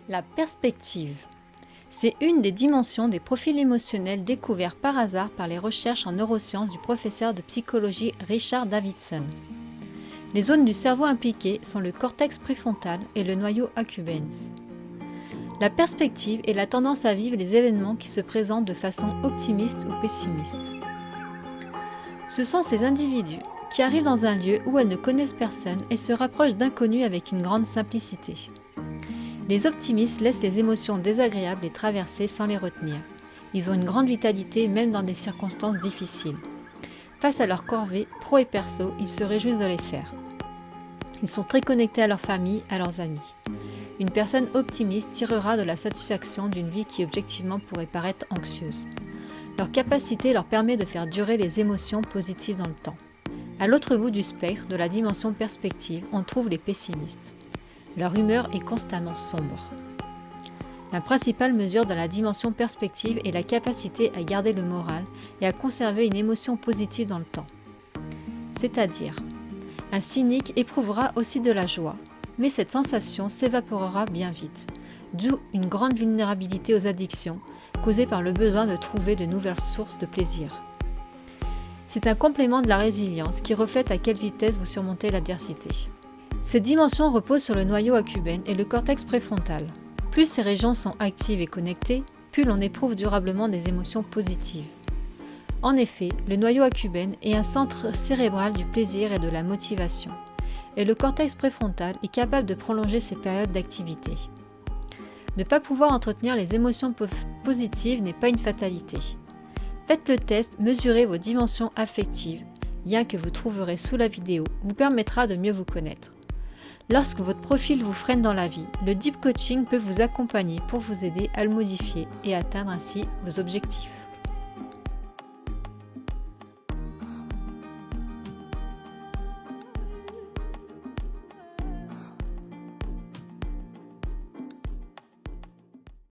La perspective. C'est une des dimensions des profils émotionnels découverts par hasard par les recherches en neurosciences du professeur de psychologie Richard Davidson. Les zones du cerveau impliquées sont le cortex préfrontal et le noyau accumbens. La perspective est la tendance à vivre les événements qui se présentent de façon optimiste ou pessimiste. Ce sont ces individus qui arrivent dans un lieu où elles ne connaissent personne et se rapprochent d'inconnus avec une grande simplicité. Les optimistes laissent les émotions désagréables les traverser sans les retenir. Ils ont une grande vitalité même dans des circonstances difficiles. Face à leurs corvées, pro et perso, ils se réjouissent de les faire. Ils sont très connectés à leur famille, à leurs amis. Une personne optimiste tirera de la satisfaction d'une vie qui objectivement pourrait paraître anxieuse. Leur capacité leur permet de faire durer les émotions positives dans le temps. À l'autre bout du spectre de la dimension perspective, on trouve les pessimistes. Leur humeur est constamment sombre. La principale mesure de la dimension perspective est la capacité à garder le moral et à conserver une émotion positive dans le temps. C'est-à-dire, un cynique éprouvera aussi de la joie, mais cette sensation s'évaporera bien vite, d'où une grande vulnérabilité aux addictions, causée par le besoin de trouver de nouvelles sources de plaisir. C'est un complément de la résilience qui reflète à quelle vitesse vous surmontez l'adversité. Cette dimension repose sur le noyau accumbens et le cortex préfrontal. Plus ces régions sont actives et connectées, plus l'on éprouve durablement des émotions positives. En effet, le noyau accumbens est un centre cérébral du plaisir et de la motivation, et le cortex préfrontal est capable de prolonger ces périodes d'activité. Ne pas pouvoir entretenir les émotions positives n'est pas une fatalité. Faites le test, mesurez vos dimensions affectives, lien que vous trouverez sous la vidéo, vous permettra de mieux vous connaître. Lorsque votre profil vous freine dans la vie, le Deep Coaching peut vous accompagner pour vous aider à le modifier et atteindre ainsi vos objectifs.